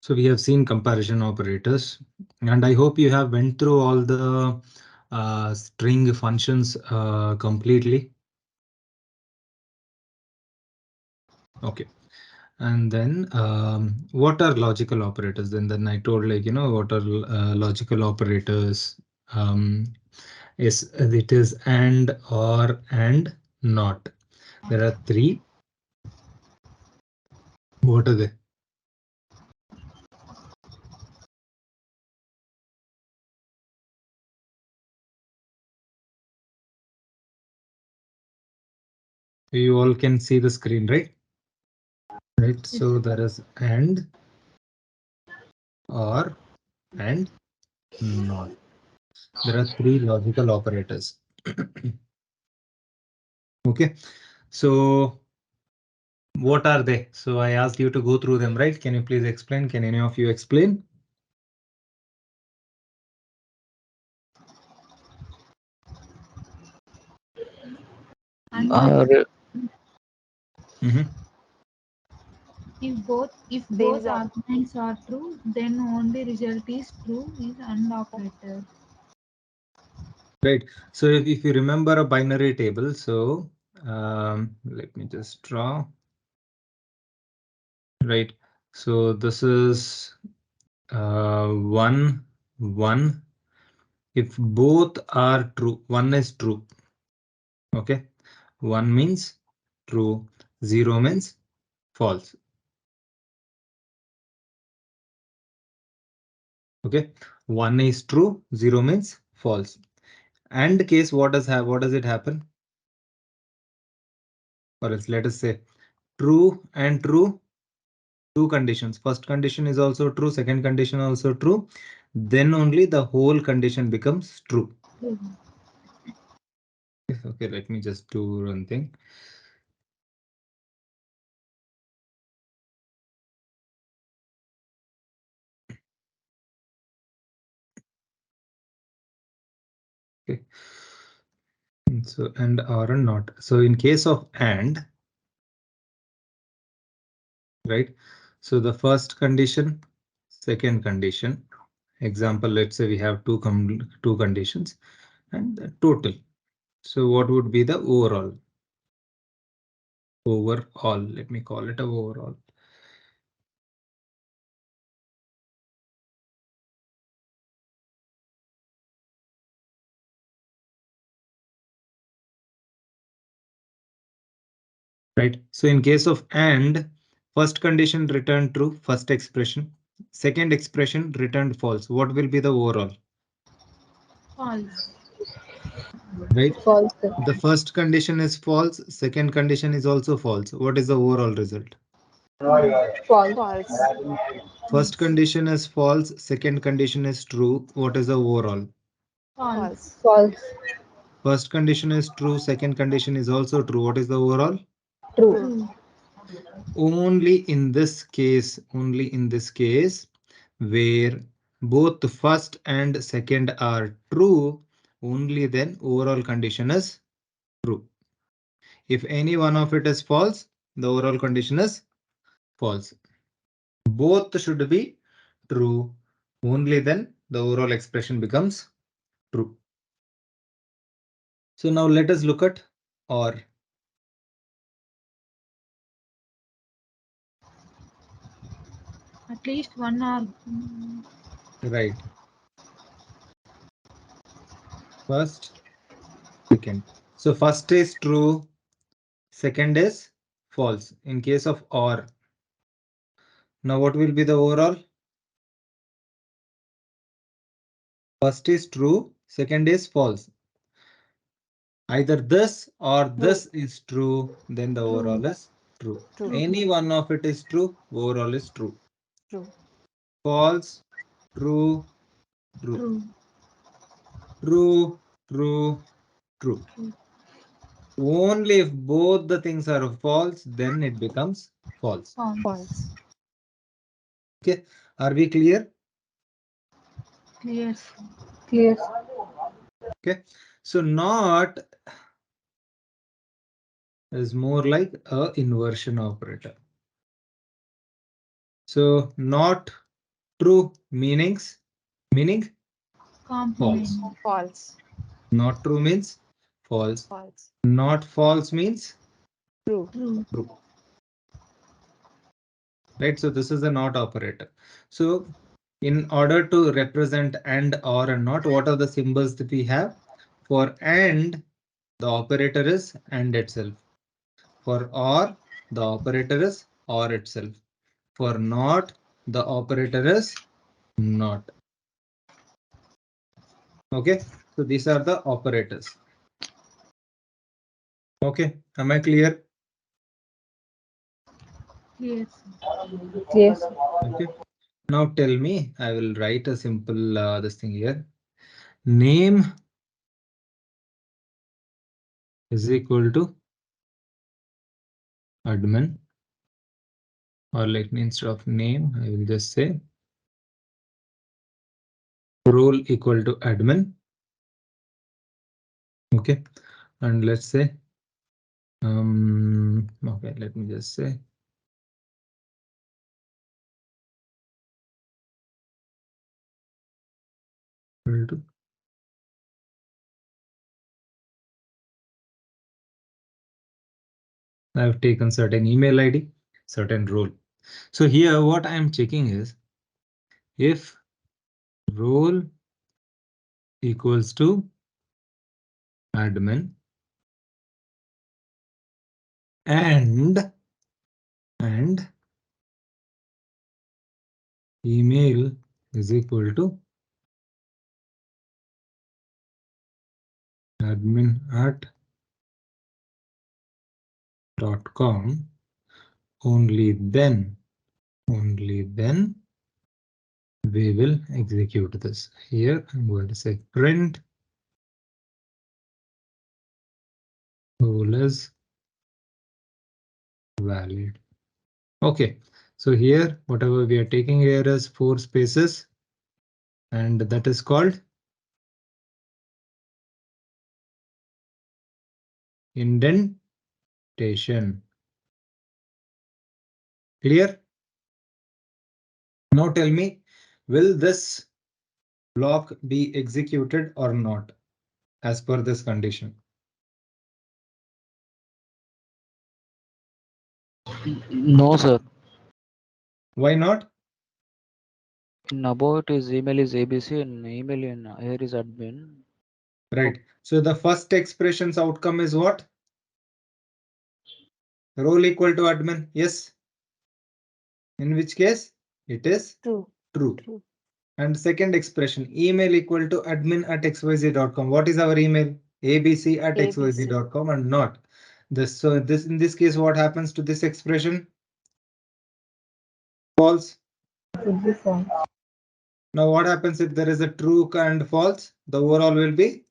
So we have seen comparison operators, and I hope you have went through all the string functions completely. Okay. And then what are logical operators? Then I told, like, what are logical operators? Um, is it is and, or, and, not. There are three. What are they? You all can see the screen, right? Right. So there is and, or, and, not. There are three logical operators. Okay. So what are they? So I asked you to go through them, right? Can you please explain? Can any of you explain? And Or Mhm. if both arguments are true, then only result is true is AND operator. Right. So if you remember a binary table, so let me just draw. Right. So this is 1, 1. If both are true, 1 is true. Okay. 1 means true, 0 means false. Okay. 1 is true, 0 means false. And case, what does it happen? Or else let us say true and true, two conditions. First condition is also true, second condition also true. Then only the whole condition becomes true. Okay, let me just do one thing. Okay. So and or not. So in case of and, right? So the first condition, second condition. Example, let's say we have two conditions and the total. So what would be the overall? Overall, let me call it a overall. Right. So in case of and, first condition returned true, first expression. Second expression returned false. What will be the overall? False. Right. false. The first condition is false. Second condition is also false. What is the overall result? False. False. First condition is false. Second condition is true. What is the overall? False. False. False. First condition is true. Second condition is also true. What is the overall? True. True. True. Only in this case, where both the first and second are true, only then overall condition is true. If any one of it is false, the overall condition is false. Both should be true. Only then the overall expression becomes true. So now let us look at or. At least one or Right. First, second. So first is true, second is false. In case of or. Now what will be the overall? First is true, second is false. Either this or True. this is true, then the true. overall is true. True. True. Any one of it is true, overall is true. True. False, true, true, True. true, true, true. True. Only if both the things are false, then it becomes false. False. False. Okay, are we clear? Clear. Clear. Okay, so not is more like a inversion operator. So not True meaning false. Complement. False. Not true means false. False. Not false means True. True. true. Right? So this is a not operator. So in order to represent and or and not, what are the symbols that we have? For and, the operator is and itself. For or, the operator is or itself. For not, the operator is not. Okay, so these are the operators. Okay, am I clear? Yes. Yes. Okay, now tell me, I will write a simple this thing here. Name is equal to admin, or let me instead of name, I will just say role equal to admin. Okay, and let's say okay, let me just say equal to I have taken certain email ID, certain role. So here what I am checking is if role equals to admin and email is equal to admin@.com, only then we will execute this. Here I'm going to say print role is valid. Okay, so here whatever we are taking here is 4 spaces, and that is called indentation. Clear? Now tell me, will this block be executed or not as per this condition? No, sir. Why not? In about his email is ABC and email in here is admin. Right. So the first expression's outcome is what? Role equal to admin. Yes. In which case it is True. true. True. And second expression, email equal to admin@xyz.com. What is our email? abc@xyz.com ABC. and not this. So this in this case, what happens to this expression? False. Would be false. Now what happens if there is a true and false? The overall will be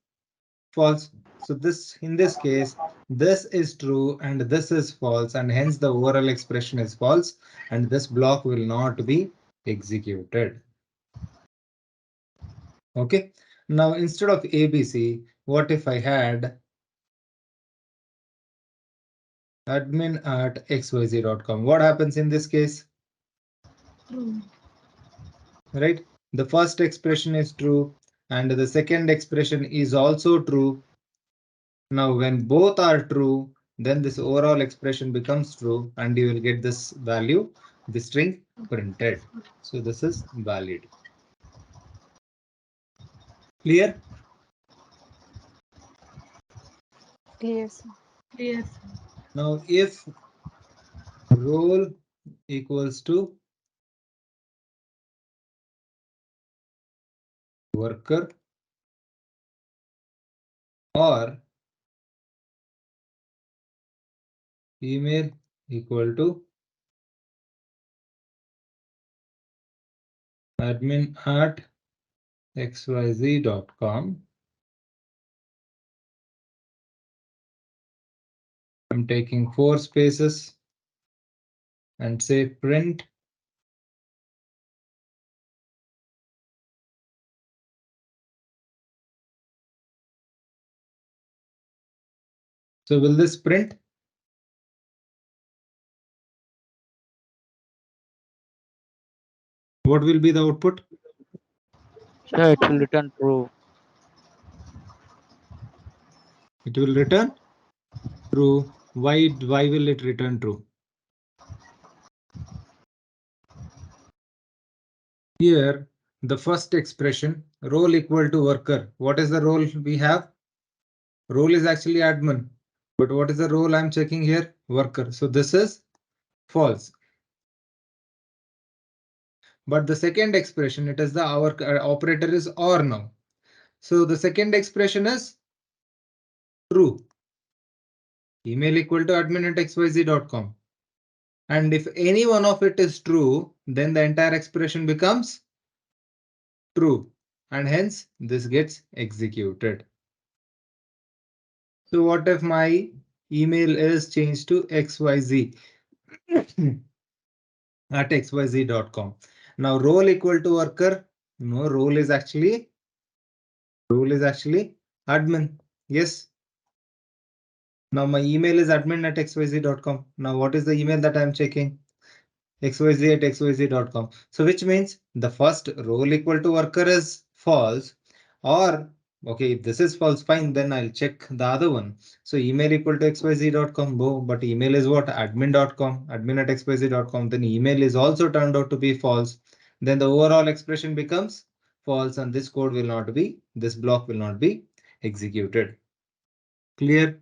false. So this in this case, this is true and this is false, and hence the overall expression is false, and this block will not be executed. Okay. Now instead of ABC, what if I had admin@xyz.com? What happens in this case? True. Right? The first expression is true and the second expression is also true. Now, when both are true, then this overall expression becomes true and you will get this value, the string printed. So this is valid. Clear? Yes. Yes. Now, if role equals to worker or email equal to admin@xyz.com, I'm taking 4 spaces and say print. So will this print? What will be the output? Yeah, it will return true. It will return true. Why will it return true? Here, the first expression, role equal to worker. What is the role we have? Role is actually admin. But what is the role I'm checking here? Worker. So this is false. But the second expression, it is the our operator is or now. So the second expression is true. Email equal to admin@xyz.com. And if any one of it is true, then the entire expression becomes true. And hence this gets executed. So what if my email is changed to xyz at xyz.com? Now role equal to worker. No, role is actually admin. Yes. Now my email is admin at xyz.com. Now what is the email that I'm checking? xyz at xyz.com. So which means the first role equal to worker is false, or okay, if this is false, fine, then I'll check the other one. So email equal to xyz.com, but email is what? Admin.com, admin at xyz.com. Then email is also turned out to be false. Then the overall expression becomes false, and this code will not be, this block will not be executed. Clear?